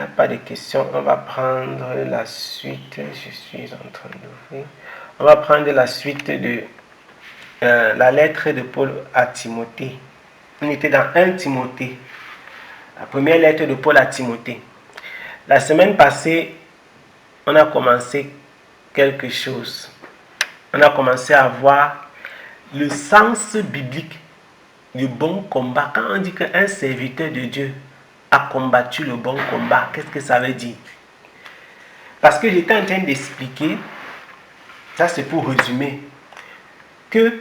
a pas de questions, on va prendre la suite. Je suis en train d'ouvrir. On va prendre la suite de la lettre de Paul à Timothée. On était dans 1 Timothée. La première lettre de Paul à Timothée. La semaine passée, on a commencé quelque chose. On a commencé à voir le sens biblique du bon combat. Quand on dit qu'un serviteur de Dieu a combattu le bon combat, qu'est-ce que ça veut dire? Parce que j'étais en train d'expliquer, ça c'est pour résumer, que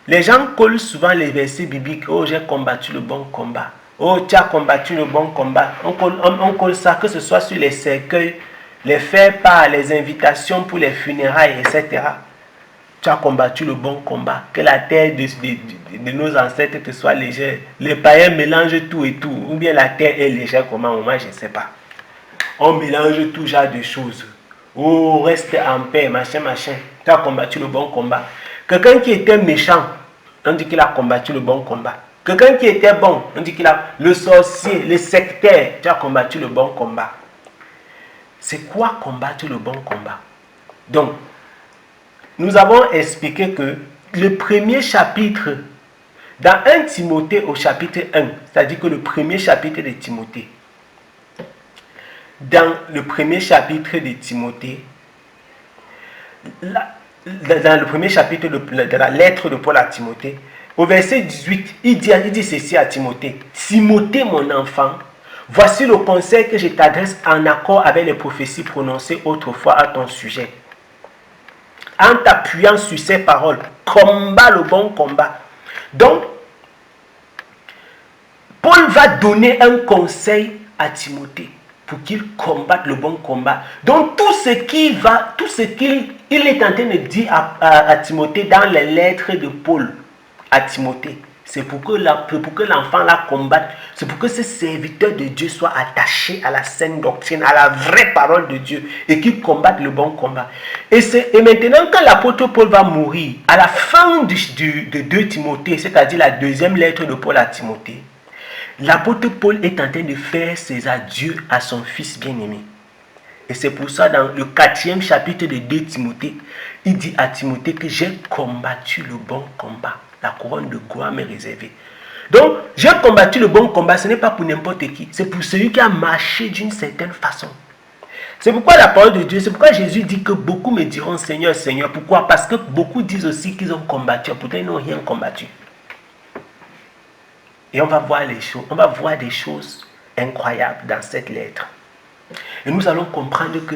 les gens collent souvent les versets bibliques. Oh, j'ai combattu le bon combat. Oh, tu as combattu le bon combat. On colle ça, que ce soit sur les cercueils, les faire-part, les invitations pour les funérailles, etc. Tu as combattu le bon combat. Que la terre de nos ancêtres te soit légère. Les païens mélangent tout et tout. Ou bien la terre est légère comment? Moi, je ne sais pas. On mélange tout genre de choses. Oh, reste en paix, machin, machin. Tu as combattu le bon combat. Quelqu'un qui était méchant, on dit qu'il a combattu le bon combat. Quelqu'un qui était bon, on dit qu'il a le sorcier, le sectaire, tu as combattu le bon combat. C'est quoi combattre le bon combat? Donc, nous avons expliqué que le premier chapitre, dans 1 Timothée au chapitre 1, c'est-à-dire que le premier chapitre de Timothée, dans le premier chapitre de Timothée, dans le premier chapitre de la lettre de Paul à Timothée, au verset 18, il dit ceci à Timothée. Timothée, mon enfant, voici le conseil que je t'adresse en accord avec les prophéties prononcées autrefois à ton sujet. En t'appuyant sur ces paroles, combat le bon combat. Donc, Paul va donner un conseil à Timothée pour qu'il combatte le bon combat. Donc, tout ce qu'il est en train de dire à Timothée dans les lettres de Paul à Timothée, c'est pour que l'enfant la combatte. C'est pour que ce serviteur de Dieu soit attaché à la saine doctrine, à la vraie parole de Dieu et qu'il combatte le bon combat. Et maintenant, quand l'apôtre Paul va mourir, à la fin de 2 Timothée, c'est-à-dire la deuxième lettre de Paul à Timothée, l'apôtre Paul est en train de faire ses adieux à son fils bien-aimé. Et c'est pour ça, dans le 4e chapitre de 2 Timothée, il dit à Timothée que j'ai combattu le bon combat. La couronne de gloire m'est réservée. Donc, j'ai combattu le bon combat, ce n'est pas pour n'importe qui. C'est pour celui qui a marché d'une certaine façon. C'est pourquoi la parole de Dieu, c'est pourquoi Jésus dit que beaucoup me diront Seigneur, Seigneur. Pourquoi? Parce que beaucoup disent aussi qu'ils ont combattu, pourtant ils n'ont rien combattu. Et on va voir des choses incroyables dans cette lettre. Et nous allons comprendre que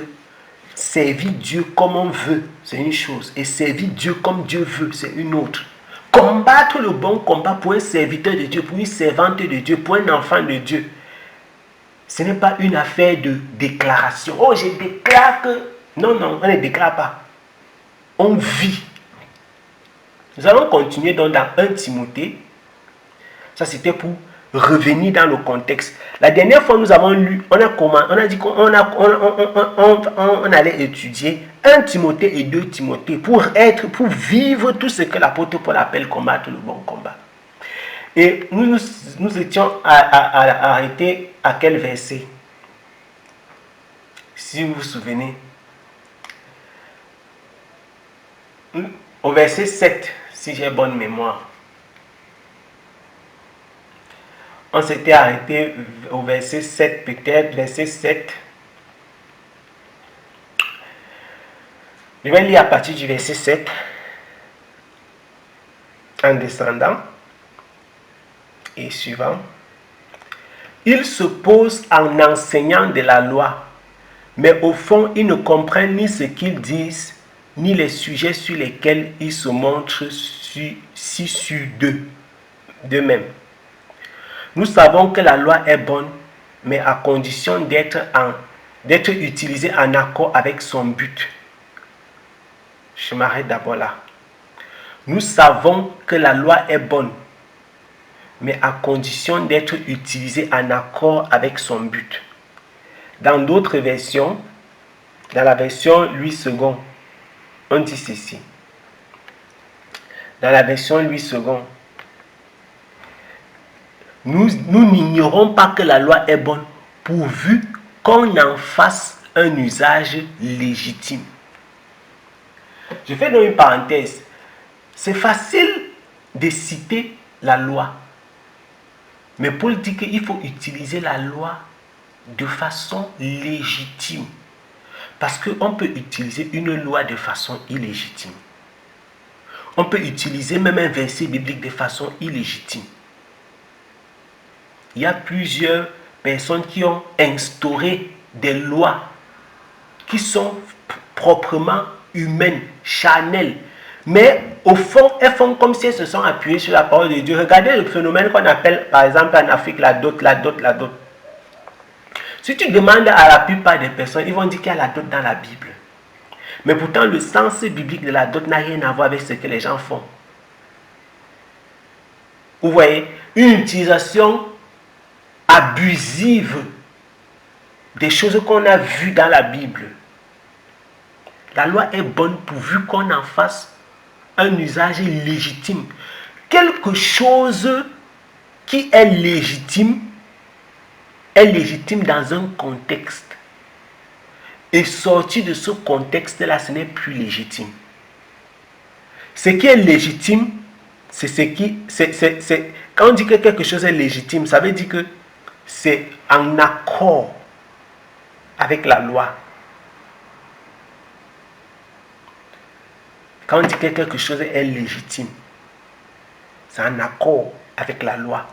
servir Dieu comme on veut, c'est une chose. Et servir Dieu comme Dieu veut, c'est une autre. Combattre le bon combat pour un serviteur de Dieu, pour une servante de Dieu, pour un enfant de Dieu, ce n'est pas une affaire de déclaration. Oh, je déclare que... Non, on ne déclare pas. On vit. Nous allons continuer donc dans 1 Timothée. Ça, c'était pour revenir dans le contexte. La dernière fois, nous avons lu, on a dit qu'on allait étudier 1 Timothée et 2 Timothée pour vivre tout ce que l'apôtre Paul appelle combattre le bon combat. Et nous étions arrêtés à quel verset? Si vous vous souvenez. Au verset 7, si j'ai bonne mémoire. On s'était arrêté au verset 7 peut-être, verset 7. Je vais lire à partir du verset 7, en descendant et suivant. Ils se posent en enseignant de la loi, mais au fond, ils ne comprennent ni ce qu'ils disent, ni les sujets sur lesquels ils se montrent si sûrs d'eux-mêmes. Nous savons que la loi est bonne, mais à condition d'être utilisée en accord avec son but. Je m'arrête d'abord là. Nous savons que la loi est bonne, mais à condition d'être utilisée en accord avec son but. Dans d'autres versions, dans la version Louis II, on dit ceci. Dans la version Louis II, nous n'ignorons pas que la loi est bonne pourvu qu'on en fasse un usage légitime. Je fais donc une parenthèse. C'est facile de citer la loi. Mais Paul dit qu'il faut utiliser la loi de façon légitime. Parce qu'on peut utiliser une loi de façon illégitime. On peut utiliser même un verset biblique de façon illégitime. Il y a plusieurs personnes qui ont instauré des lois qui sont proprement humaines, charnelles. Mais au fond, elles font comme si elles se sont appuyées sur la parole de Dieu. Regardez le phénomène qu'on appelle, par exemple, en Afrique, la dot. Si tu demandes à la plupart des personnes, ils vont dire qu'il y a la dot dans la Bible. Mais pourtant, le sens biblique de la dot n'a rien à voir avec ce que les gens font. Vous voyez, une utilisation abusive des choses qu'on a vues dans la Bible. La loi est bonne pourvu qu'on en fasse un usage légitime. Quelque chose qui est légitime dans un contexte. Et sorti de ce contexte-là, ce n'est plus légitime. Ce qui est légitime, c'est ce qui... quand on dit que quelque chose est légitime, ça veut dire que c'est en accord avec la loi. Quand on dit que quelque chose est légitime, c'est en accord avec la loi.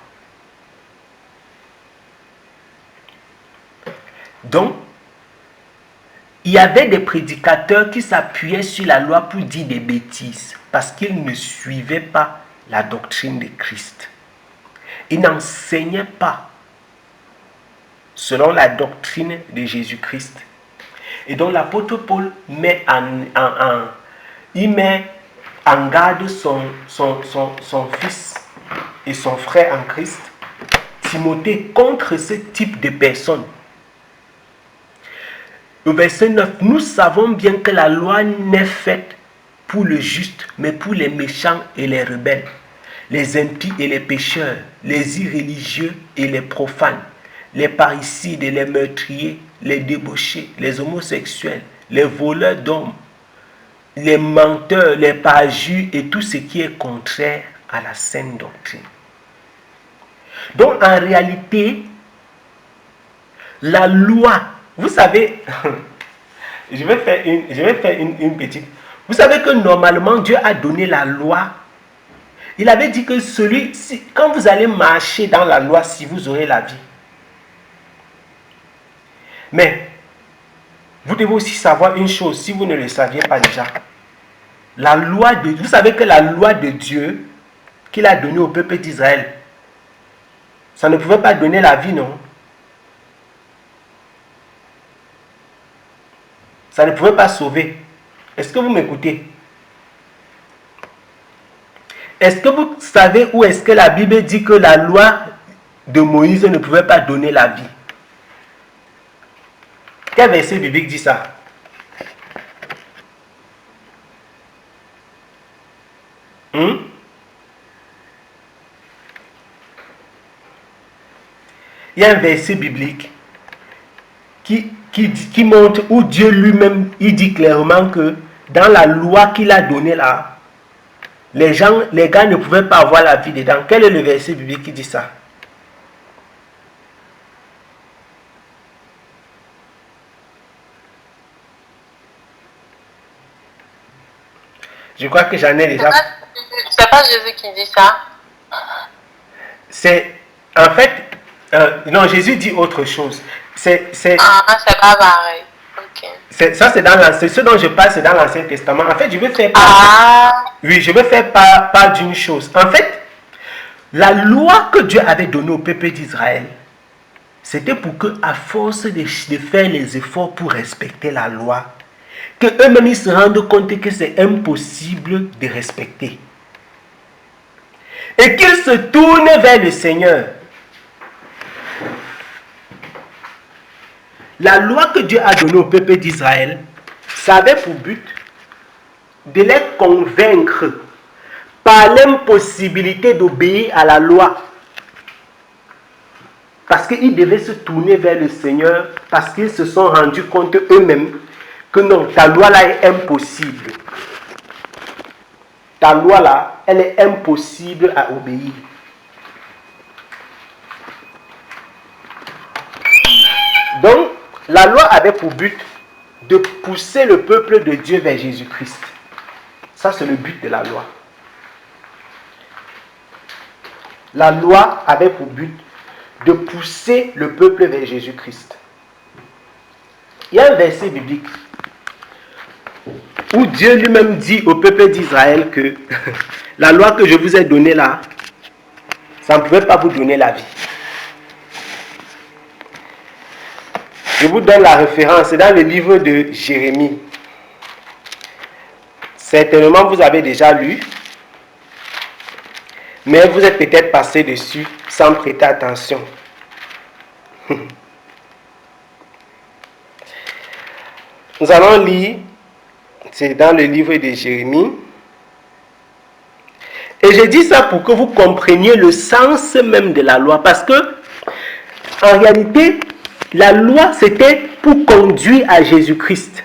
Donc, il y avait des prédicateurs qui s'appuyaient sur la loi pour dire des bêtises parce qu'ils ne suivaient pas la doctrine de Christ. Ils n'enseignaient pas selon la doctrine de Jésus-Christ. Et donc l'apôtre Paul met en garde son fils et son frère en Christ, Timothée, contre ce type de personnes. Au verset 9, nous savons bien que la loi n'est faite pour le juste, mais pour les méchants et les rebelles, les impies et les pécheurs, les irréligieux et les profanes, les parricides et les meurtriers, les débauchés, les homosexuels, les voleurs d'hommes, les menteurs, les parjures et tout ce qui est contraire à la saine doctrine. Donc en réalité, la loi, vous savez, je vais faire une petite. Vous savez que normalement Dieu a donné la loi. Il avait dit que quand vous allez marcher dans la loi, si vous aurez la vie. Mais vous devez aussi savoir une chose, si vous ne le saviez pas déjà. Vous savez que la loi de Dieu qu'il a donnée au peuple d'Israël, ça ne pouvait pas donner la vie, non? Ça ne pouvait pas sauver. Est-ce que vous m'écoutez? Est-ce que vous savez où est-ce que la Bible dit que la loi de Moïse ne pouvait pas donner la vie? Quel verset biblique dit ça? Il y a un verset biblique qui montre où Dieu lui-même, il dit clairement que dans la loi qu'il a donnée là, les gars ne pouvaient pas avoir la vie dedans. Quel est le verset biblique qui dit ça? Je crois que j'en ai déjà... C'est pas Jésus qui dit ça. C'est... En fait... non, Jésus dit autre chose. C'est pas pareil. Okay. Ça, c'est ce dont je parle, c'est dans l'Ancien Testament. En fait, je veux faire part... Oui, je veux faire part d'une chose. En fait, la loi que Dieu avait donnée au peuple d'Israël, c'était pour que, à force de faire les efforts pour respecter la loi, que eux-mêmes ils se rendent compte que c'est impossible de respecter. Et qu'ils se tournent vers le Seigneur. La loi que Dieu a donnée au peuple d'Israël, ça avait pour but de les convaincre par l'impossibilité d'obéir à la loi. Parce qu'ils devaient se tourner vers le Seigneur, parce qu'ils se sont rendus compte eux-mêmes que non, ta loi là est impossible. Ta loi là, elle est impossible à obéir. Donc, la loi avait pour but de pousser le peuple de Dieu vers Jésus-Christ. Ça, c'est le but de la loi. La loi avait pour but de pousser le peuple vers Jésus-Christ. Il y a un verset biblique où Dieu lui-même dit au peuple d'Israël que la loi que je vous ai donnée là, ça ne pouvait pas vous donner la vie. Je vous donne la référence, c'est dans le livre de Jérémie. Certainement vous avez déjà lu, mais vous êtes peut-être passé dessus sans prêter attention. Nous allons lire, c'est dans le livre de Jérémie. Et je dis ça pour que vous compreniez le sens même de la loi. Parce que, en réalité, la loi, c'était pour conduire à Jésus-Christ.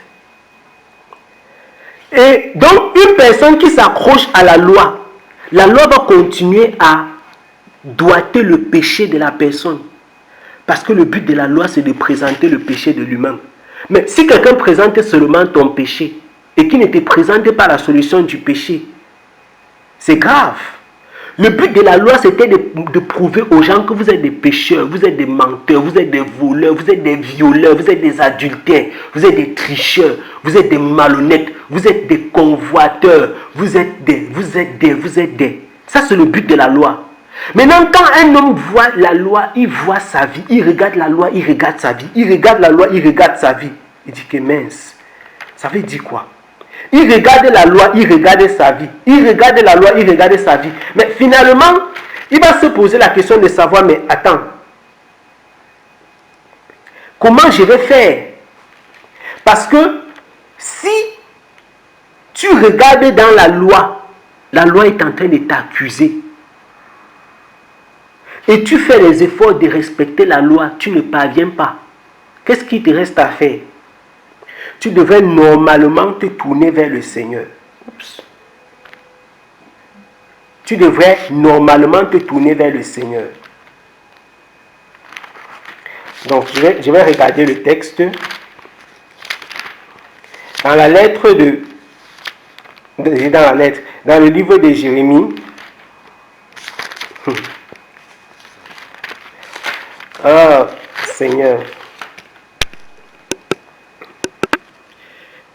Et donc, une personne qui s'accroche à la loi va continuer à doiter le péché de la personne. Parce que le but de la loi, c'est de présenter le péché de l'humain. Mais si quelqu'un présente seulement ton péché et qui ne te présente pas la solution du péché, c'est grave. Le but de la loi, c'était de prouver aux gens que vous êtes des pécheurs, vous êtes des menteurs, vous êtes des voleurs, vous êtes des violeurs, vous êtes des adultères, vous êtes des tricheurs, vous êtes des malhonnêtes, vous êtes des convoiteurs, vous êtes des. Ça, c'est le but de la loi. Maintenant, quand un homme voit la loi, il voit sa vie, il regarde la loi, il regarde sa vie, il regarde la loi, il regarde sa vie. Il dit que mince, ça veut dire quoi? Il regarde la loi, il regarde sa vie. Il regarde la loi, il regarde sa vie. Mais finalement, il va se poser la question de savoir, mais attends, comment je vais faire? Parce que si tu regardes dans la loi est en train de t'accuser. Et tu fais les efforts de respecter la loi, tu ne parviens pas. Qu'est-ce qui te reste à faire? Tu devrais normalement te tourner vers le Seigneur. Oups. Tu devrais normalement te tourner vers le Seigneur. Donc, je vais regarder le texte. Dans la lettre dans le livre de Jérémie. Ah, Seigneur.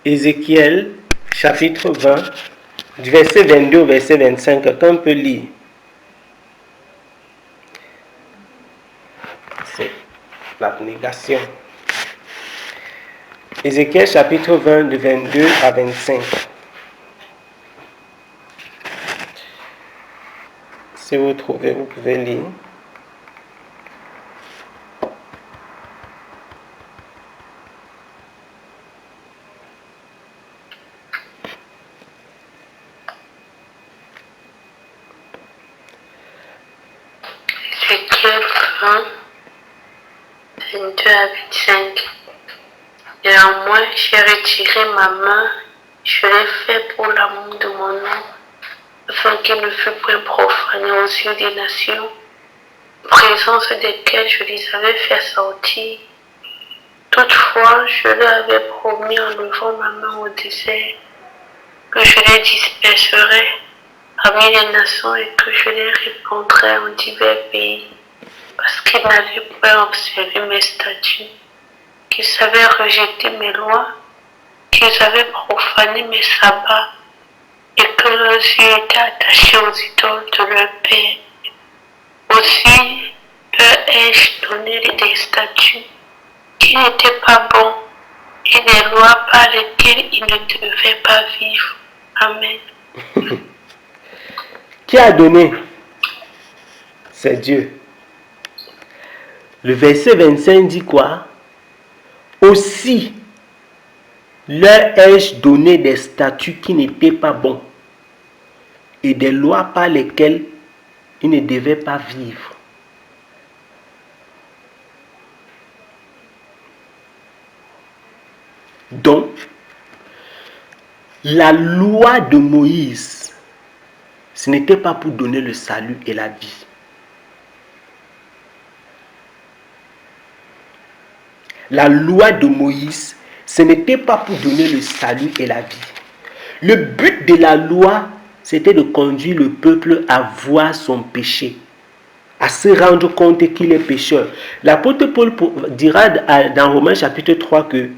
Ézéchiel, chapitre 20, du verset 22 au verset 25, quelqu'un peut lire. C'est l'abnégation. Ézéchiel, chapitre 20, de 22 à 25. Si vous trouvez, vous pouvez lire. Ézéchiel 20, 22 à 25. Néanmoins, j'ai retiré ma main, je l'ai fait pour l'amour de mon nom, afin qu'il ne fût point profané aux yeux des nations, en présence desquelles je les avais fait sortir. Toutefois, je leur avais promis en levant ma main au désert que je les disperserais parmi les nations et que je les répandrais en divers pays, parce qu'ils n'avaient pas observé mes statuts, qu'ils avaient rejeté mes lois, qu'ils avaient profané mes sabbats, et que leurs yeux étaient attachés aux idoles de leur père. Aussi leur ai-je donné des statuts qui n'étaient pas bons et des lois par lesquelles ils ne devaient pas vivre. Amen. Qui a donné? C'est Dieu. Le verset 25 dit quoi? Aussi leur ai-je donné des statuts qui n'étaient pas bons et des lois par lesquelles ils ne devaient pas vivre. Donc, la loi de Moïse, ce n'était pas pour donner le salut et la vie. La loi de Moïse, ce n'était pas pour donner le salut et la vie. Le but de la loi, c'était de conduire le peuple à voir son péché, à se rendre compte qu'il est pécheur. L'apôtre Paul dira dans Romains chapitre 3 que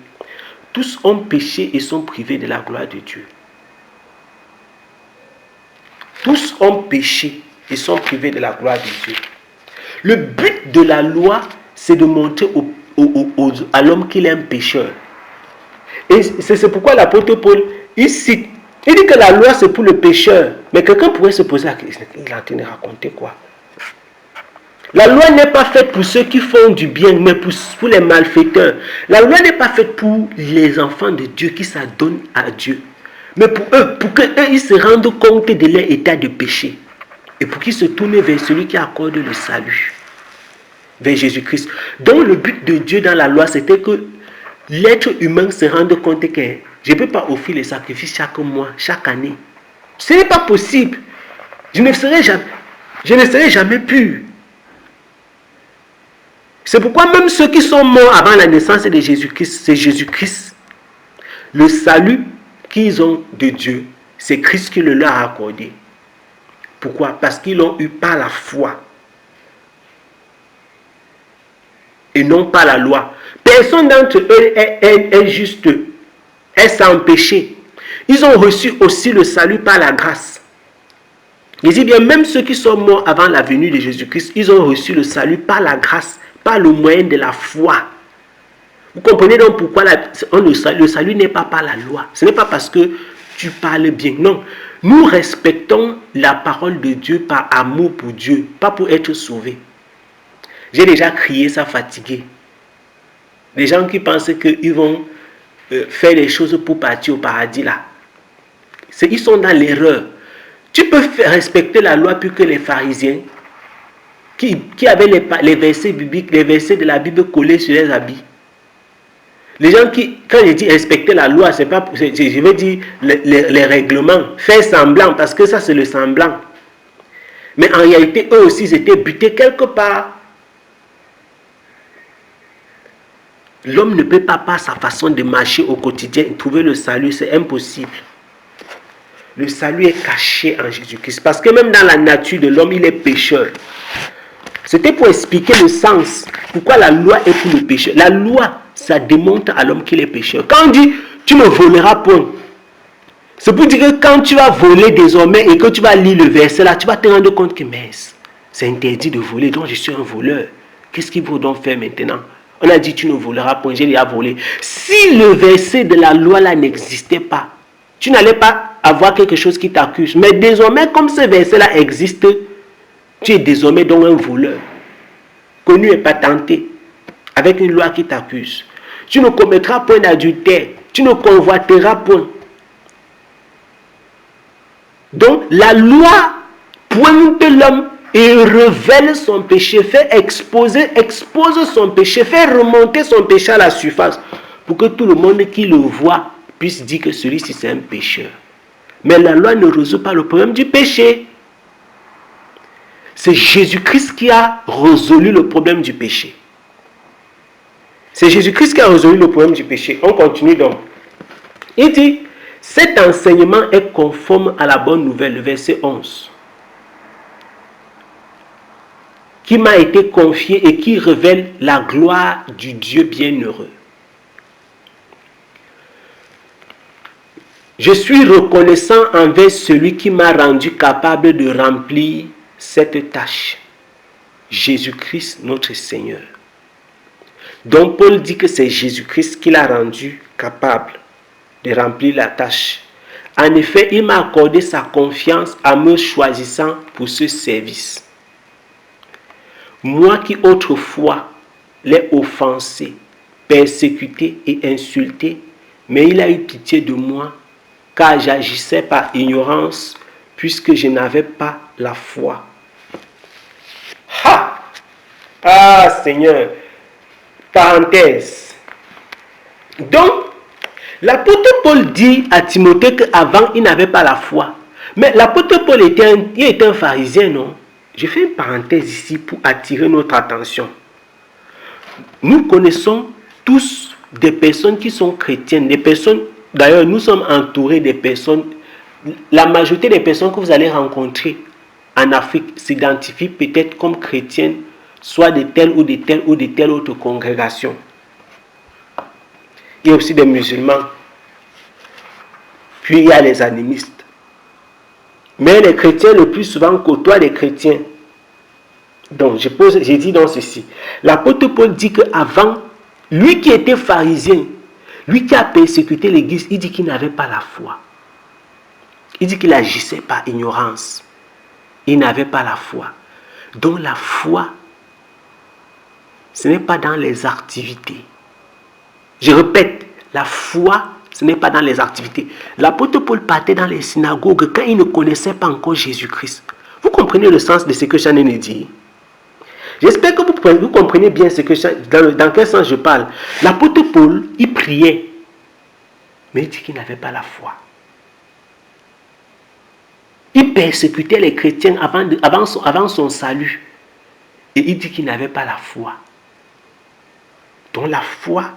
tous ont péché et sont privés de la gloire de Dieu. Tous ont péché et sont privés de la gloire de Dieu. Le but de la loi, c'est de montrer à l'homme qu'il est un pécheur. Et c'est pourquoi l'apôtre Paul, il dit que la loi c'est pour le pécheur. Mais quelqu'un pourrait se poser la question, il est en train de raconter quoi? La loi n'est pas faite pour ceux qui font du bien, mais pour les malfaiteurs. La loi n'est pas faite pour les enfants de Dieu qui s'adonnent à Dieu. Mais pour eux, pour qu'eux ils se rendent compte de leur état de péché. Et pour qu'ils se tournent vers celui qui accorde le salut. Vers Jésus-Christ. Donc le but de Dieu dans la loi, c'était que l'être humain se rende compte que je ne peux pas offrir les sacrifices chaque mois, chaque année. Ce n'est pas possible. Je ne serai jamais pur. C'est pourquoi même ceux qui sont morts avant la naissance de Jésus-Christ, c'est Jésus-Christ. Le salut qu'ils ont de Dieu, c'est Christ qui le leur a accordé. Pourquoi? Parce qu'ils l'ont eu par la foi. Et non par la loi. Personne d'entre eux est juste, est sans péché. Ils ont reçu aussi le salut par la grâce. Je dis bien, même ceux qui sont morts avant la venue de Jésus-Christ, ils ont reçu le salut par la grâce, par le moyen de la foi. Vous comprenez donc pourquoi le salut n'est pas par la loi. Ce n'est pas parce que tu parles bien. Non. Nous respectons la parole de Dieu par amour pour Dieu, pas pour être sauvés. J'ai déjà crié ça fatigué. Les gens qui pensent qu'ils vont faire les choses pour partir au paradis là. Ils sont dans l'erreur. Tu peux respecter la loi plus que les pharisiens qui avaient les versets bibliques, les versets de la Bible collés sur les habits. Les gens qui, quand je dis respecter la loi, c'est pas, je veux dire les règlements, faire semblant, parce que ça c'est le semblant. Mais en réalité, eux aussi, ils étaient butés quelque part. L'homme ne peut pas, par sa façon de marcher au quotidien, trouver le salut, c'est impossible. Le salut est caché en Jésus-Christ. Parce que même dans la nature de l'homme, il est pécheur. C'était pour expliquer le sens. Pourquoi la loi est pour le pécheur. La loi, ça démontre à l'homme qu'il est pécheur. Quand on dit, tu ne voleras point. C'est pour dire que quand tu vas voler désormais et que tu vas lire le verset là, tu vas te rendre compte que c'est interdit de voler. Donc je suis un voleur. Qu'est-ce qu'il faut donc faire maintenant? On a dit tu ne voleras point, j'ai déjà volé. Si le verset de la loi là n'existait pas, tu n'allais pas avoir quelque chose qui t'accuse. Mais désormais, comme ce verset là existe, tu es désormais donc un voleur. Connu et patenté. Avec une loi qui t'accuse. Tu ne commettras point d'adultère. Tu ne convoiteras point. Donc la loi pointe l'homme et révèle son péché, expose son péché, fait remonter son péché à la surface pour que tout le monde qui le voit puisse dire que celui-ci c'est un pécheur. Mais la loi ne résout pas le problème du péché. C'est Jésus-Christ qui a résolu le problème du péché. C'est Jésus-Christ qui a résolu le problème du péché. On continue donc. Il dit, cet enseignement est conforme à la bonne nouvelle, le verset 11. Qui m'a été confié et qui révèle la gloire du Dieu bienheureux. Je suis reconnaissant envers celui qui m'a rendu capable de remplir cette tâche. Jésus-Christ notre Seigneur. Donc Paul dit que c'est Jésus-Christ qui l'a rendu capable de remplir la tâche. En effet, il m'a accordé sa confiance en me choisissant pour ce service. Moi qui autrefois l'ai offensé, persécuté et insulté, mais il a eu pitié de moi, car j'agissais par ignorance, puisque je n'avais pas la foi. Ha! Ah Seigneur! Parenthèse. Donc, L'apôtre Paul dit à Timothée qu'avant, il n'avait pas la foi. Mais l'apôtre Paul était un pharisien, non? Je fais une parenthèse ici pour attirer notre attention. Nous connaissons tous des personnes qui sont chrétiennes, des personnes, d'ailleurs nous sommes entourés des personnes, la majorité des personnes que vous allez rencontrer en Afrique s'identifient peut-être comme chrétiennes, soit de telle ou de telle ou de telle autre congrégation. Il y a aussi des musulmans, puis il y a les animistes. Mais les chrétiens le plus souvent côtoient les chrétiens. Donc, j'ai dit donc ceci. L'apôtre Paul dit qu'avant, lui qui était pharisien, lui qui a persécuté l'église, il dit qu'il n'avait pas la foi. Il dit qu'il agissait par ignorance. Il n'avait pas la foi. Donc la foi, ce n'est pas dans les activités. Je répète, la foi, ce n'est pas dans les activités. L'apôtre Paul partait dans les synagogues quand il ne connaissait pas encore Jésus-Christ. Vous comprenez le sens de ce que Jean ai dit? J'espère que vous comprenez bien ce que dans quel sens je parle. L'apôtre Paul, il priait, mais il dit qu'il n'avait pas la foi. Il persécutait les chrétiens avant son salut. Et il dit qu'il n'avait pas la foi. Donc la foi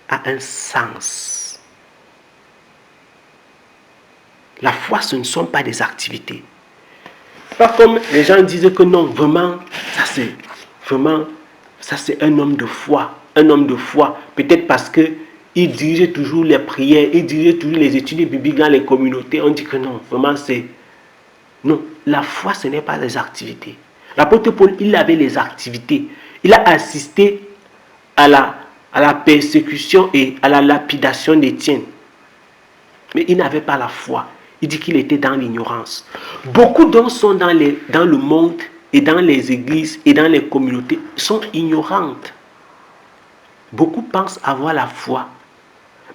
a un sens. La foi, ce ne sont pas des activités. Pas comme les gens disent que non, vraiment, ça c'est un homme de foi. Un homme de foi, peut-être parce qu'il dirige toujours les prières, il dirige toujours les études bibliques dans les communautés. On dit que non, vraiment c'est... Non, la foi, ce n'est pas les activités. L'apôtre Paul, il avait les activités. Il a assisté à la persécution et à la lapidation d'Étienne. Mais il n'avait pas la foi. Il dit qu'il était dans l'ignorance. Beaucoup d'hommes sont dans le monde et dans les églises et dans les communautés sont ignorantes. Beaucoup pensent avoir la foi.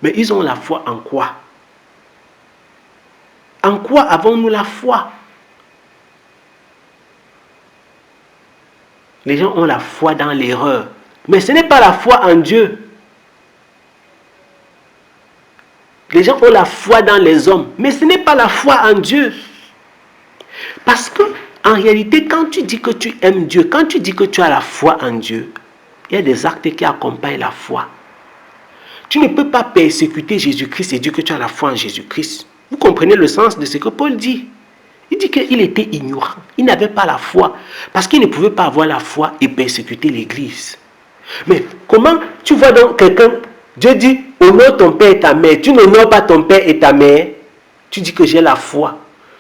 Mais ils ont la foi en quoi? En quoi avons-nous la foi? Les gens ont la foi dans l'erreur. Mais ce n'est pas la foi en Dieu. Les gens ont la foi dans les hommes. Mais ce n'est pas la foi en Dieu. Parce que, en réalité, quand tu dis que tu aimes Dieu, quand tu dis que tu as la foi en Dieu, il y a des actes qui accompagnent la foi. Tu ne peux pas persécuter Jésus-Christ et dire que tu as la foi en Jésus-Christ. Vous comprenez le sens de ce que Paul dit? Il dit qu'il était ignorant. Il n'avait pas la foi. Parce qu'il ne pouvait pas avoir la foi et persécuter l'église. Mais comment tu vois donc quelqu'un, Dieu dit, honore ton père et ta mère. Tu n'honores pas ton père et ta mère. Tu dis que j'ai la foi.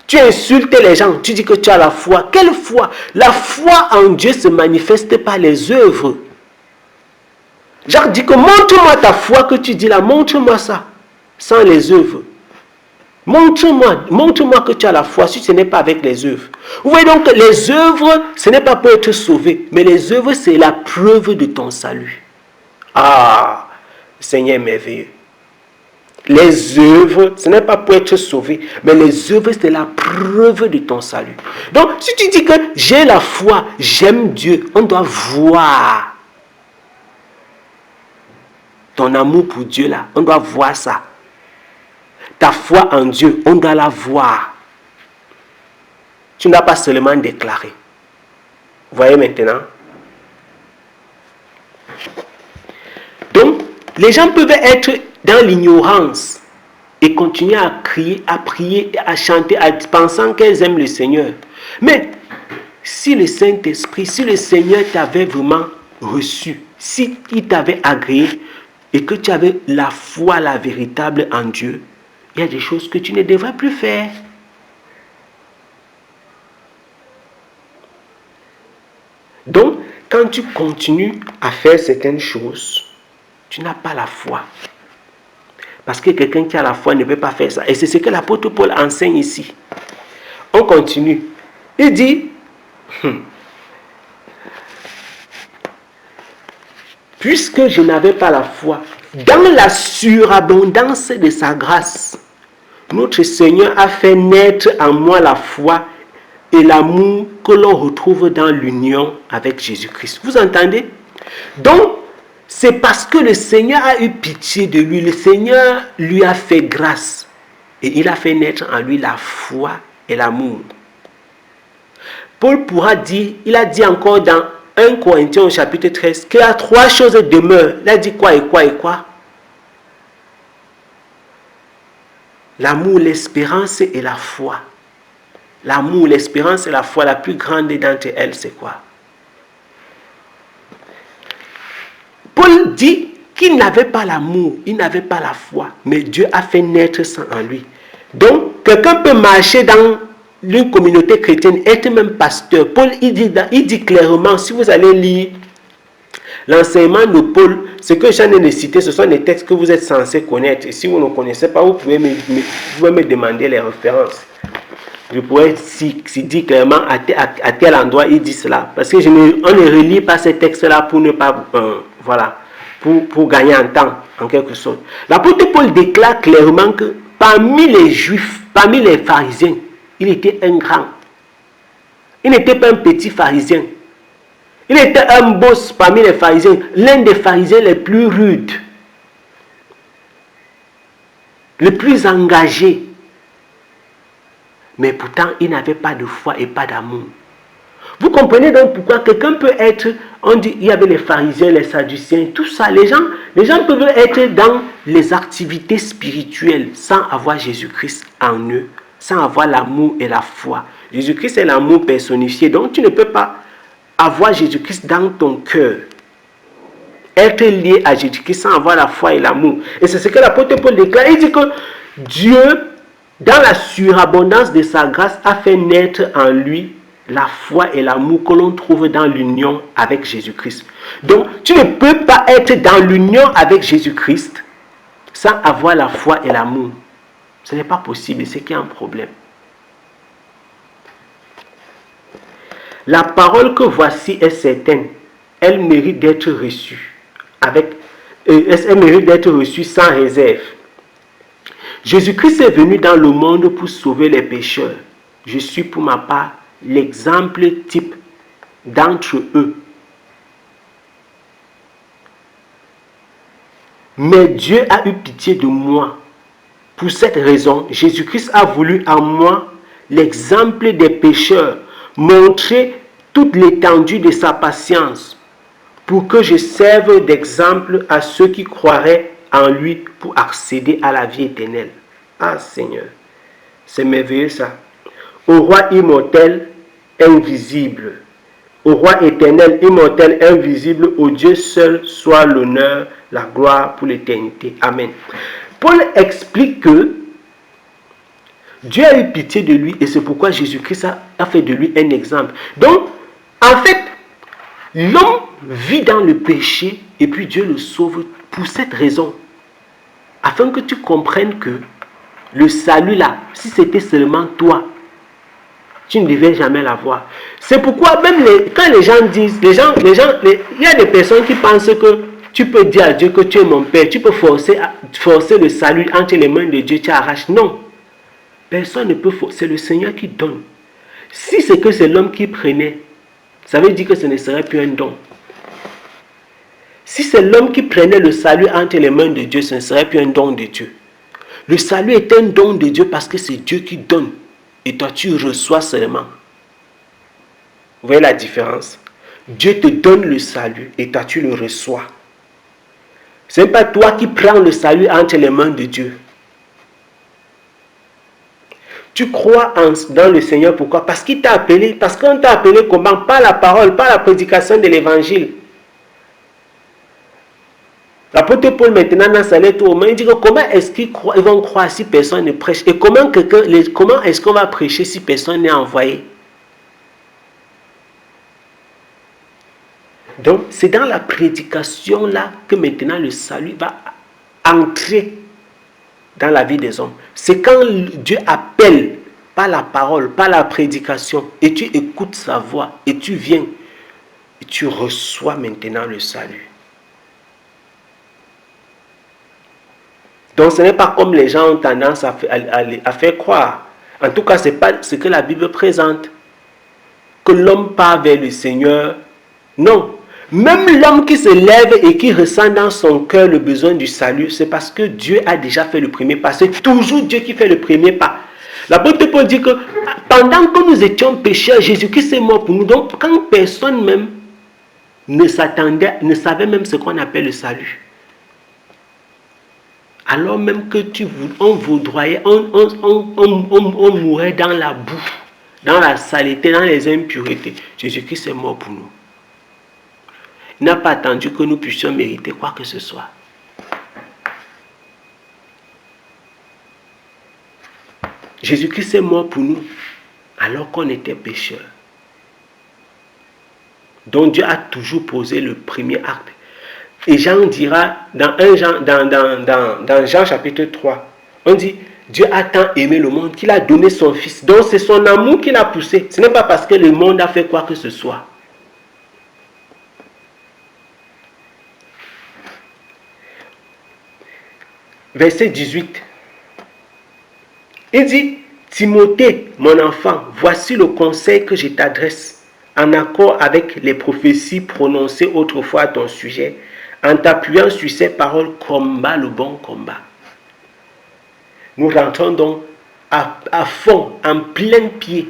Tu insultes les gens. Tu dis que tu as la foi. Quelle foi? La foi en Dieu se manifeste par les œuvres. Jacques dit que montre-moi ta foi que tu dis là. Montre-moi ça. Sans les œuvres. Montre-moi que tu as la foi si ce n'est pas avec les œuvres. Vous voyez donc que les œuvres, ce n'est pas pour être sauvé, mais les œuvres, c'est la preuve de ton salut. Ah, Seigneur merveilleux. Les œuvres, ce n'est pas pour être sauvé, mais les œuvres, c'est la preuve de ton salut. Donc, si tu dis que j'ai la foi, j'aime Dieu, on doit voir ton amour pour Dieu là, on doit voir ça. Ta foi en Dieu, on doit la voir. Tu n'as pas seulement déclaré. Vous voyez maintenant? Donc, les gens peuvent être dans l'ignorance et continuer à crier, à prier, à chanter, pensant qu'elles aiment le Seigneur. Mais si le Saint-Esprit, si le Seigneur t'avait vraiment reçu, si il t'avait agréé et que tu avais la foi, la véritable en Dieu, il y a des choses que tu ne devrais plus faire. Donc, quand tu continues à faire certaines choses, tu n'as pas la foi. Parce que quelqu'un qui a la foi ne peut pas faire ça. Et c'est ce que l'apôtre Paul enseigne ici. On continue. Il dit, puisque je n'avais pas la foi, dans la surabondance de sa grâce, notre Seigneur a fait naître en moi la foi et l'amour que l'on retrouve dans l'union avec Jésus-Christ. Vous entendez? Donc, c'est parce que le Seigneur a eu pitié de lui. Le Seigneur lui a fait grâce. Et il a fait naître en lui la foi et l'amour. Paul pourra dire, il a dit encore dans 1 Corinthiens au chapitre 13, qu'il y a 3 choses demeurent. Il a dit quoi et quoi et quoi? L'amour, l'espérance et la foi. L'amour, l'espérance et la foi, la plus grande d'entre elles, c'est quoi? Paul dit qu'il n'avait pas l'amour, il n'avait pas la foi, mais Dieu a fait naître ça en lui. Donc, quelqu'un peut marcher dans une communauté chrétienne, être même pasteur. Paul, il dit clairement, si vous allez lire l'enseignement de Paul, ce que j'en ai cité, ce sont des textes que vous êtes censés connaître. Et si vous ne connaissez pas, vous pouvez me demander les références. Je pourrais dire clairement à tel endroit il dit cela. Parce que on ne relit pas ces textes-là pour ne pas... pour gagner en temps, en quelque sorte. L'apôtre Paul déclare clairement que parmi les Juifs, parmi les pharisiens, il était un grand. Il n'était pas un petit pharisien. Il était un boss parmi les pharisiens, l'un des pharisiens les plus rudes, le plus engagé. Mais pourtant, il n'avait pas de foi et pas d'amour. Vous comprenez donc pourquoi quelqu'un peut être, on dit, il y avait les pharisiens, les sadduciens, tout ça. Les gens peuvent être dans les activités spirituelles sans avoir Jésus-Christ en eux, sans avoir l'amour et la foi. Jésus-Christ est l'amour personnifié. Donc tu ne peux pas avoir Jésus-Christ dans ton cœur. Être lié à Jésus-Christ sans avoir la foi et l'amour. Et c'est ce que l'apôtre Paul déclare. Il dit que Dieu, dans la surabondance de sa grâce, a fait naître en lui la foi et l'amour que l'on trouve dans l'union avec Jésus-Christ. Donc, tu ne peux pas être dans l'union avec Jésus-Christ sans avoir la foi et l'amour. Ce n'est pas possible, c'est qu'il y a un problème. La parole que voici est certaine. Elle mérite d'être reçue. Elle mérite d'être reçue sans réserve. Jésus-Christ est venu dans le monde pour sauver les pécheurs. Je suis pour ma part l'exemple type d'entre eux. Mais Dieu a eu pitié de moi. Pour cette raison, Jésus-Christ a voulu en moi l'exemple des pécheurs, montrer toute l'étendue de sa patience, pour que je serve d'exemple à ceux qui croiraient en lui pour accéder à la vie éternelle. Ah Seigneur, c'est merveilleux ça. Au roi immortel, invisible, au roi éternel, immortel, invisible, au Dieu seul soit l'honneur, la gloire pour l'éternité. Amen. Paul explique que Dieu a eu pitié de lui et c'est pourquoi Jésus-Christ a fait de lui un exemple. Donc, en fait, l'homme vit dans le péché et puis Dieu le sauve pour cette raison. Afin que tu comprennes que le salut là, si c'était seulement toi, tu ne devais jamais l'avoir. C'est pourquoi même quand les gens disent, il y a des personnes qui pensent que tu peux dire à Dieu que tu es mon Père, tu peux forcer le salut entre les mains de Dieu, tu arraches. Non. Personne ne peut forcer, c'est le Seigneur qui donne. Si c'est que c'est l'homme qui prenait, ça veut dire que ce ne serait plus un don. Si c'est l'homme qui prenait le salut entre les mains de Dieu, ce ne serait plus un don de Dieu. Le salut est un don de Dieu parce que c'est Dieu qui donne. Et toi, tu reçois seulement. Vous voyez la différence? Dieu te donne le salut et toi, tu le reçois. Ce n'est pas toi qui prends le salut entre les mains de Dieu. Tu crois dans le Seigneur, pourquoi? Parce qu'il t'a appelé. Parce qu'on t'a appelé comment? Par la parole, par la prédication de l'évangile. L'apôtre Paul maintenant dans sa lettre aux Romains, il dit que comment est-ce qu'ils vont croire si personne ne prêche? Et comment est-ce qu'on va prêcher si personne n'est envoyé? Donc c'est dans la prédication là que maintenant le salut va entrer dans la vie des hommes. C'est quand Dieu appelle par la parole, par la prédication, et tu écoutes sa voix, et tu viens, et tu reçois maintenant le salut. Donc ce n'est pas comme les gens ont tendance à faire croire. En tout cas, ce n'est pas ce que la Bible présente. Que l'homme part vers le Seigneur. Non. Même l'homme qui se lève et qui ressent dans son cœur le besoin du salut, c'est parce que Dieu a déjà fait le premier pas. C'est toujours Dieu qui fait le premier pas. L'apôtre Paul dit que pendant que nous étions pécheurs, Jésus-Christ est mort pour nous. Donc, quand personne même ne savait même ce qu'on appelle le salut. Alors même que on voudroyait, on mourait dans la boue, dans la saleté, dans les impuretés. Jésus-Christ est mort pour nous. Il n'a pas attendu que nous puissions mériter quoi que ce soit. Jésus-Christ est mort pour nous alors qu'on était pécheurs. Donc Dieu a toujours posé le premier acte. Et Jean dira dans Jean chapitre 3, on dit Dieu a tant aimé le monde qu'il a donné son fils. Donc c'est son amour qui l'a poussé. Ce n'est pas parce que le monde a fait quoi que ce soit. Verset 18. Il dit, Timothée, mon enfant, voici le conseil que je t'adresse, en accord avec les prophéties prononcées autrefois à ton sujet, en t'appuyant sur ces paroles, combat le bon combat. Nous rentrons donc à fond, en plein pied,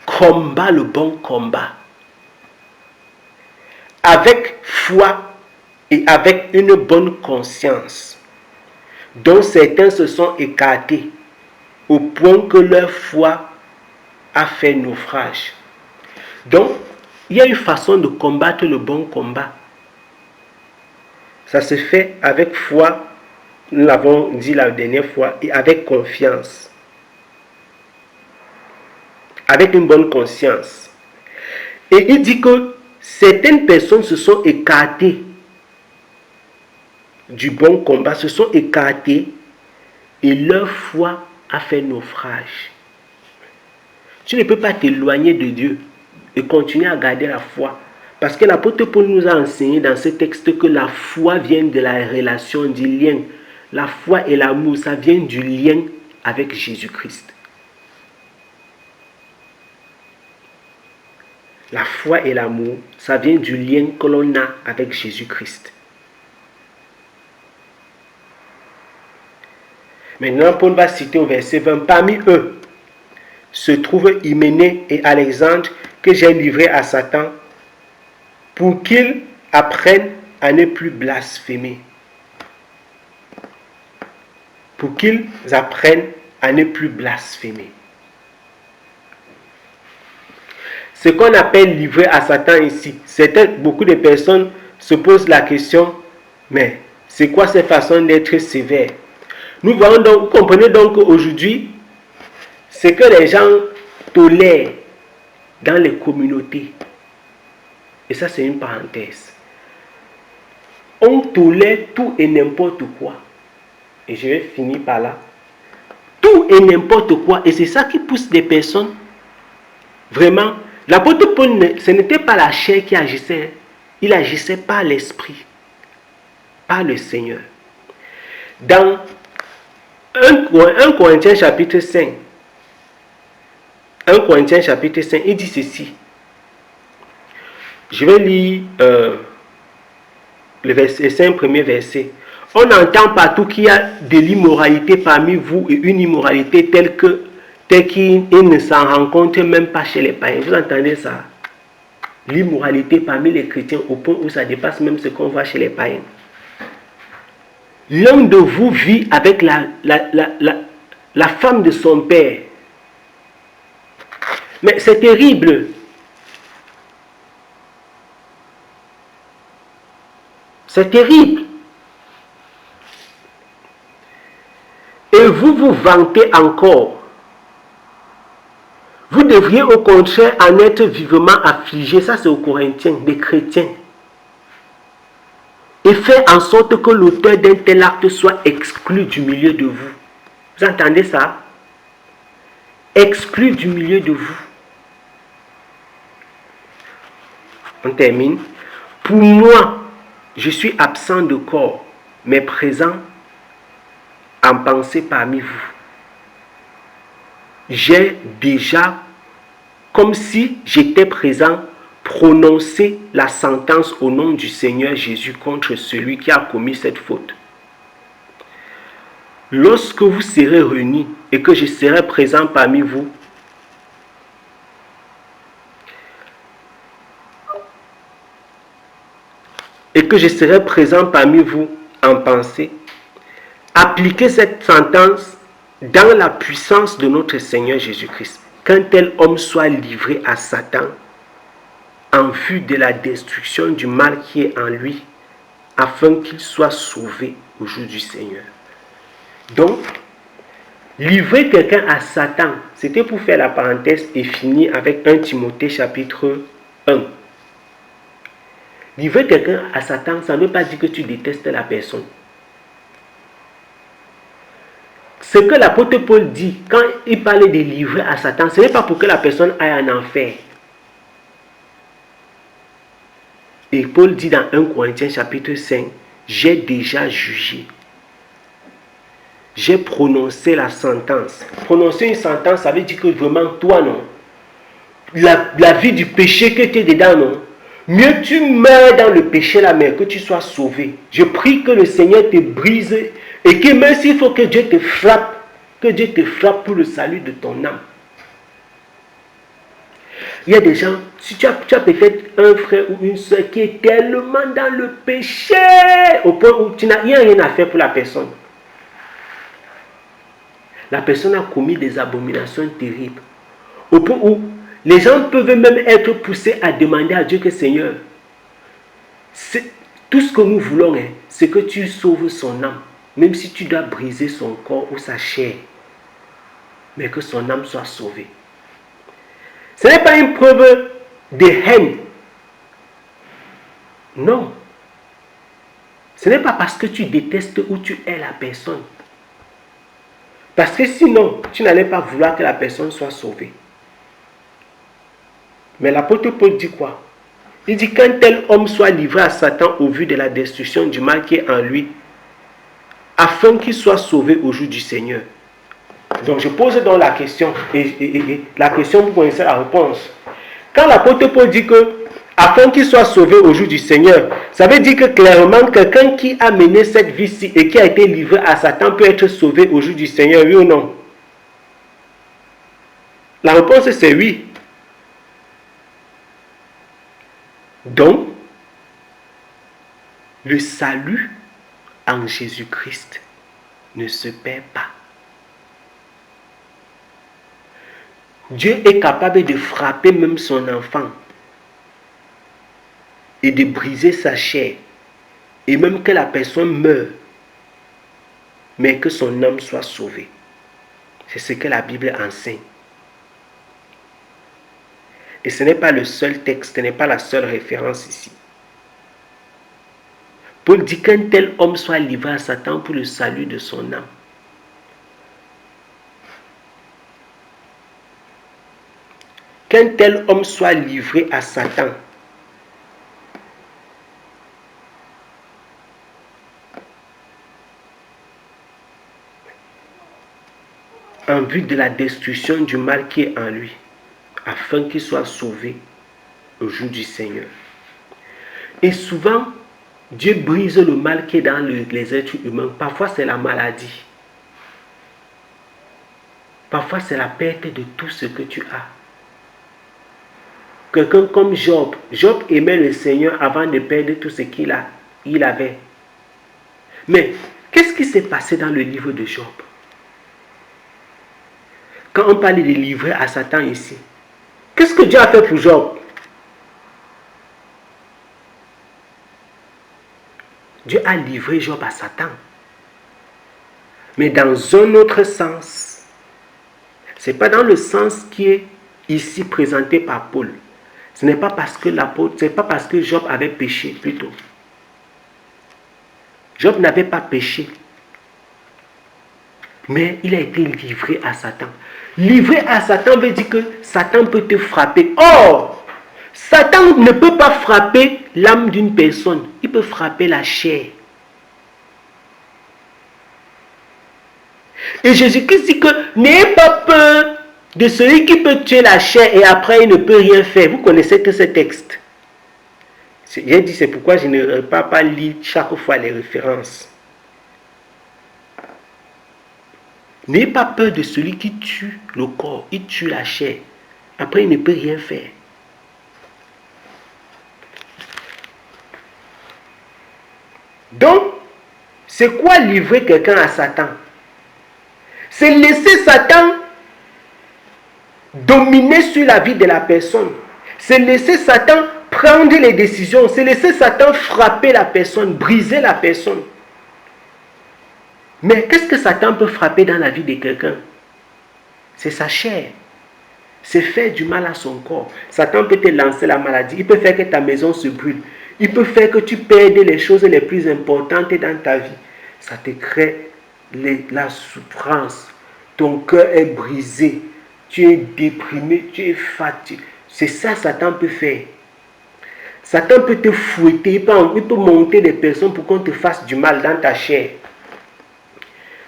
combat le bon combat, avec foi et avec une bonne conscience, dont certains se sont écartés, au point que leur foi a fait naufrage. Donc, il y a une façon de combattre le bon combat. Ça se fait avec foi, nous l'avons dit la dernière fois, et avec confiance. Avec une bonne conscience. Et il dit que certaines personnes se sont écartées du bon combat, se sont écartées et leur foi a fait naufrage. Tu ne peux pas t'éloigner de Dieu et continuer à garder la foi. Parce que l'apôtre Paul nous a enseigné dans ce texte que la foi vient de la relation, du lien. La foi et l'amour, ça vient du lien avec Jésus-Christ. La foi et l'amour, ça vient du lien que l'on a avec Jésus-Christ. Maintenant, Paul va citer au verset 20. Parmi eux se trouvent Hyménée et Alexandre que j'ai livrés à Satan pour qu'ils apprennent à ne plus blasphémer. Pour qu'ils apprennent à ne plus blasphémer. Ce qu'on appelle livrer à Satan ici, beaucoup de personnes se posent la question, mais c'est quoi cette façon d'être sévère? Nous voyons donc, vous comprenez donc qu'aujourd'hui, ce que les gens tolèrent dans les communautés, et ça c'est une parenthèse, on tolère tout et n'importe quoi. Et je vais finir par là. Tout et n'importe quoi. Et c'est ça qui pousse des personnes. Vraiment, l'apôtre Paul, ce n'était pas la chair qui agissait. Il agissait par l'esprit. Par le Seigneur. Dans 1 Corinthiens chapitre 5. 1 Corinthiens chapitre 5, il dit ceci. Je vais lire le 5 premier verset. On entend partout qu'il y a de l'immoralité parmi vous et une immoralité telle qu'il ne s'en rencontre même pas chez les païens. Vous entendez ça? L'immoralité parmi les chrétiens au point où ça dépasse même ce qu'on voit chez les païens. L'un de vous vit avec la femme de son père. Mais c'est terrible. C'est terrible. Et vous vous vantez encore. Vous devriez au contraire en être vivement affligés. Ça c'est aux Corinthiens, des chrétiens. Et faire en sorte que l'auteur d'un tel acte soit exclu du milieu de vous. Vous entendez ça? Exclu du milieu de vous. On termine. Pour moi, je suis absent de corps, mais présent en pensée parmi vous. J'ai déjà, comme si j'étais présent, prononcez la sentence au nom du Seigneur Jésus contre celui qui a commis cette faute. Lorsque vous serez réunis et que je serai présent parmi vous, en pensée, appliquez cette sentence dans la puissance de notre Seigneur Jésus-Christ. Qu'un tel homme soit livré à Satan en vue de la destruction du mal qui est en lui, afin qu'il soit sauvé au jour du Seigneur. Donc, livrer quelqu'un à Satan, c'était pour faire la parenthèse et finir avec 1 Timothée chapitre 1. Livrer quelqu'un à Satan, ça ne veut pas dire que tu détestes la personne. Ce que l'apôtre Paul dit quand il parlait de livrer à Satan, ce n'est pas pour que la personne aille en enfer. Et Paul dit dans 1 Corinthiens chapitre 5, j'ai déjà jugé. J'ai prononcé la sentence. Prononcer une sentence, ça veut dire que vraiment toi, non. La vie du péché que tu es dedans, non. Mieux tu meurs dans le péché là, mais que tu sois sauvé. Je prie que le Seigneur te brise et que même s'il faut que Dieu te frappe, pour le salut de ton âme. Il y a des gens, si tu as peut-être un frère ou une soeur qui est tellement dans le péché, au point où il n'y a rien à faire pour la personne. La personne a commis des abominations terribles. Au point où les gens peuvent même être poussés à demander à Dieu que Seigneur, tout ce que nous voulons, c'est que tu sauves son âme. Même si tu dois briser son corps ou sa chair, mais que son âme soit sauvée. Ce n'est pas une preuve de haine. Non. Ce n'est pas parce que tu détestes ou tu hais la personne. Parce que sinon, tu n'allais pas vouloir que la personne soit sauvée. Mais l'apôtre Paul dit quoi? Il dit qu'un tel homme soit livré à Satan au vu de la destruction du mal qui est en lui, afin qu'il soit sauvé au jour du Seigneur. Donc je pose donc la question, et la question vous connaissez la réponse. Quand l'apôtre Paul dit que afin qu'il soit sauvé au jour du Seigneur, ça veut dire que clairement quelqu'un qui a mené cette vie-ci et qui a été livré à Satan peut être sauvé au jour du Seigneur, oui ou non? La réponse c'est oui. Donc, le salut en Jésus-Christ ne se perd pas. Dieu est capable de frapper même son enfant et de briser sa chair et même que la personne meure, mais que son âme soit sauvée. C'est ce que la Bible enseigne. Et ce n'est pas le seul texte, ce n'est pas la seule référence ici. Paul dit qu'un tel homme soit livré à Satan pour le salut de son âme. Qu'un tel homme soit livré à Satan. En vue de la destruction du mal qui est en lui, afin qu'il soit sauvé au jour du Seigneur. Et souvent, Dieu brise le mal qui est dans les êtres humains. Parfois, c'est la maladie. Parfois, c'est la perte de tout ce que tu as. Quelqu'un comme Job. Job aimait le Seigneur avant de perdre tout ce qu'il avait. Mais, qu'est-ce qui s'est passé dans le livre de Job? Quand on parle de livrer à Satan ici, qu'est-ce que Dieu a fait pour Job? Dieu a livré Job à Satan. Mais dans un autre sens. Ce n'est pas dans le sens qui est ici présenté par Paul. Ce n'est pas parce que l'apôtre, ce n'est pas parce que Job avait péché plutôt. Job n'avait pas péché. Mais il a été livré à Satan. Livré à Satan veut dire que Satan peut te frapper. Or, Satan ne peut pas frapper l'âme d'une personne. Il peut frapper la chair. Et Jésus-Christ dit que n'ayez pas peur de celui qui peut tuer la chair et après il ne peut rien faire. Vous connaissez tous ces textes. J'ai dit, c'est pourquoi je ne vais pas lire chaque fois les références. N'ayez pas peur de celui qui tue le corps, il tue la chair. Après, il ne peut rien faire. Donc, c'est quoi livrer quelqu'un à Satan? C'est laisser Satan dominer sur la vie de la personne. C'est laisser Satan prendre les décisions. C'est laisser Satan frapper la personne, briser la personne. Mais qu'est-ce que Satan peut frapper dans la vie de quelqu'un? C'est sa chair. C'est faire du mal à son corps. Satan peut te lancer la maladie. Il peut faire que ta maison se brûle. Il peut faire que tu perdes les choses les plus importantes dans ta vie. Ça te crée la souffrance. Ton cœur est brisé. Tu es déprimé. Tu es fatigué. C'est ça que Satan peut faire. Satan peut te fouetter. Il peut monter des personnes pour qu'on te fasse du mal dans ta chair.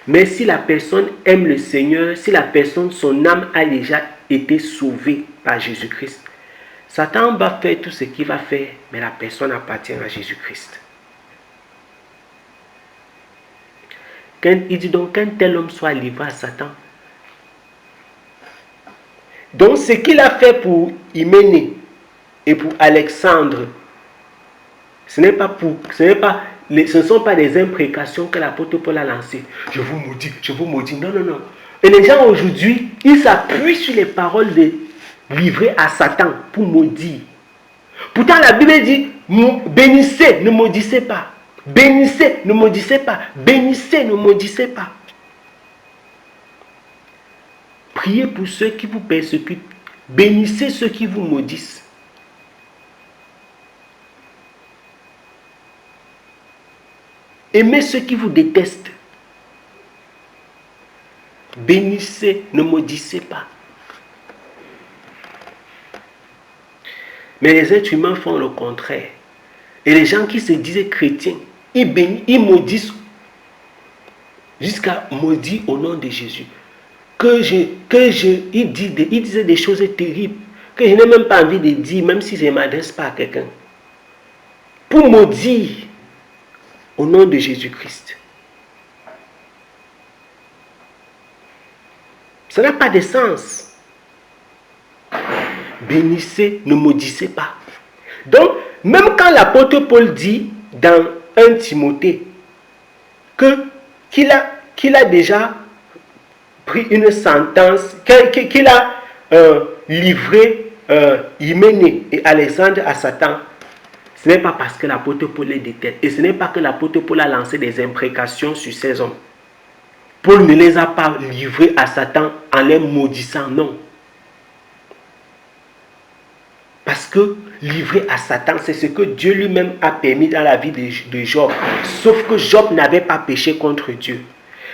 Mais si la personne aime le Seigneur, si la personne, son âme a déjà été sauvée par Jésus-Christ, Satan va faire tout ce qu'il va faire, mais la personne appartient à Jésus-Christ. Il dit donc qu'un tel homme soit livré à Satan. Donc ce qu'il a fait pour Hyménée et pour Alexandre, ce ne sont pas des imprécations que l'apôtre Paul a lancées. Je vous maudis, je vous maudis. Non, non, non. Et les gens aujourd'hui, ils s'appuient sur les paroles livrées à Satan pour maudire. Pourtant, la Bible dit, bénissez, ne maudissez pas. Bénissez, ne maudissez pas. Bénissez, ne maudissez pas. Priez pour ceux qui vous persécutent. Bénissez ceux qui vous maudissent. Aimez ceux qui vous détestent. Bénissez, ne maudissez pas. Mais les êtres humains font le contraire. Et les gens qui se disaient chrétiens, ils maudissent jusqu'à maudire au nom de Jésus. Il disait des choses terribles que je n'ai même pas envie de dire, même si je ne m'adresse pas à quelqu'un. Pour maudire au nom de Jésus-Christ. Ça n'a pas de sens. Bénissez, ne maudissez pas. Donc, même quand l'apôtre Paul dit dans 1 Timothée qu'il a déjà pris une sentence, qu'il a livré Hyménée et Alexandre à Satan, ce n'est pas parce que l'apôtre Paul les déteste. Et ce n'est pas que l'apôtre Paul a lancé des imprécations sur ces hommes. Paul ne les a pas livrés à Satan en les maudissant, non. Parce que livrer à Satan, c'est ce que Dieu lui-même a permis dans la vie de Job. Sauf que Job n'avait pas péché contre Dieu.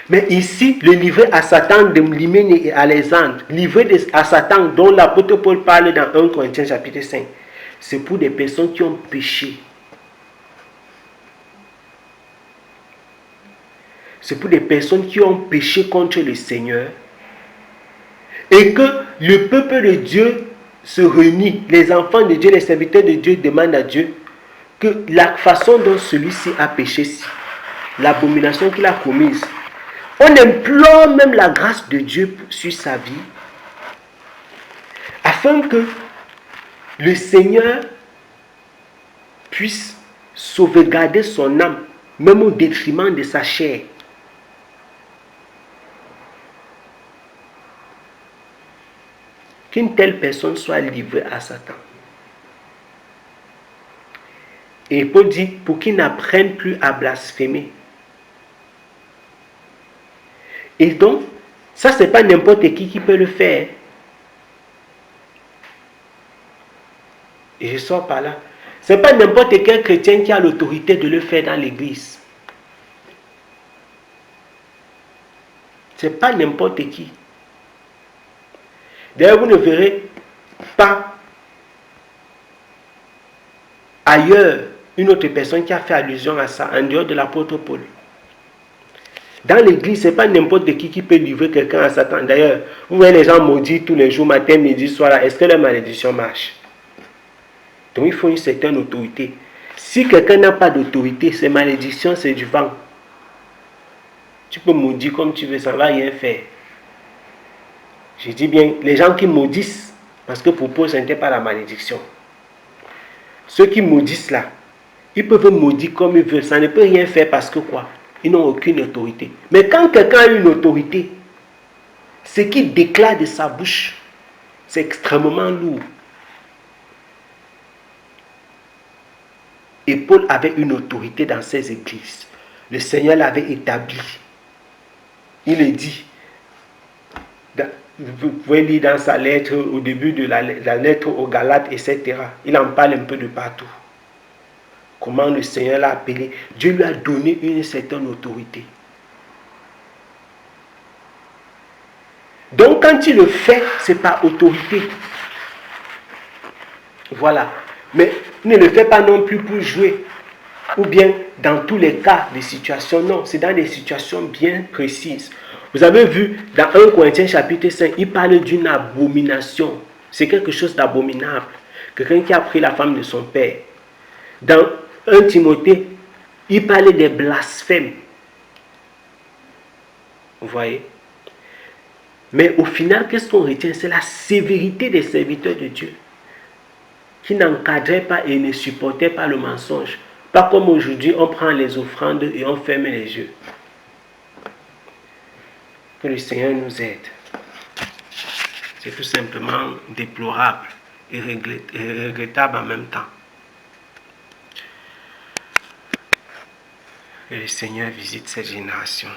Mais ici, le livrer à Satan de Hyménée et Alexandre, livrer à Satan dont l'apôtre Paul parle dans 1 Corinthiens chapitre 5, c'est pour des personnes qui ont péché. C'est pour des personnes qui ont péché contre le Seigneur et que le peuple de Dieu se réunit, les enfants de Dieu, les serviteurs de Dieu demandent à Dieu que la façon dont celui-ci a péché, l'abomination qu'il a commise, on implore même la grâce de Dieu sur sa vie afin que le Seigneur puisse sauvegarder son âme, même au détriment de sa chair. Qu'une telle personne soit livrée à Satan. Et Paul dit, pour qu'il n'apprenne plus à blasphémer. Et donc, ça c'est pas n'importe qui peut le faire. Et je sors par là. Ce n'est pas n'importe quel chrétien qui a l'autorité de le faire dans l'église. Ce n'est pas n'importe qui. D'ailleurs, vous ne verrez pas ailleurs une autre personne qui a fait allusion à ça en dehors de l'apôtre Paul. Dans l'église, ce n'est pas n'importe qui peut livrer quelqu'un à Satan. D'ailleurs, vous voyez les gens maudits tous les jours, matin, midi, soir. Est-ce que la malédiction marche? Donc il faut une certaine autorité. Si quelqu'un n'a pas d'autorité, ces malédictions, c'est du vent. Tu peux maudire comme tu veux, ça ne va rien faire. Je dis bien, les gens qui maudissent, parce que pour eux, ce n'était pas la malédiction. Ceux qui maudissent là, ils peuvent maudire comme ils veulent. Ça ne peut rien faire parce que quoi? Ils n'ont aucune autorité. Mais quand quelqu'un a une autorité, ce qu'il déclare de sa bouche, c'est extrêmement lourd. Et Paul avait une autorité dans ses églises. Le Seigneur l'avait établi. Il est dit, vous pouvez lire dans sa lettre, au début de la lettre aux Galates, etc. Il en parle un peu de partout. Comment le Seigneur l'a appelé. Dieu lui a donné une certaine autorité. Donc quand il le fait, c'est par autorité. Voilà. Mais ne le fait pas non plus pour jouer. Ou bien dans tous les cas de situations. Non, c'est dans des situations bien précises. Vous avez vu dans 1 Corinthiens chapitre 5, il parle d'une abomination. C'est quelque chose d'abominable. Quelqu'un qui a pris la femme de son père. Dans 1 Timothée, il parlait des blasphèmes. Vous voyez? Mais au final, qu'est-ce qu'on retient? C'est la sévérité des serviteurs de Dieu qui n'encadraient pas et ne supportaient pas le mensonge. Pas comme aujourd'hui, on prend les offrandes et on ferme les yeux. Que le Seigneur nous aide. C'est tout simplement déplorable et regrettable en même temps. Que le Seigneur visite cette génération.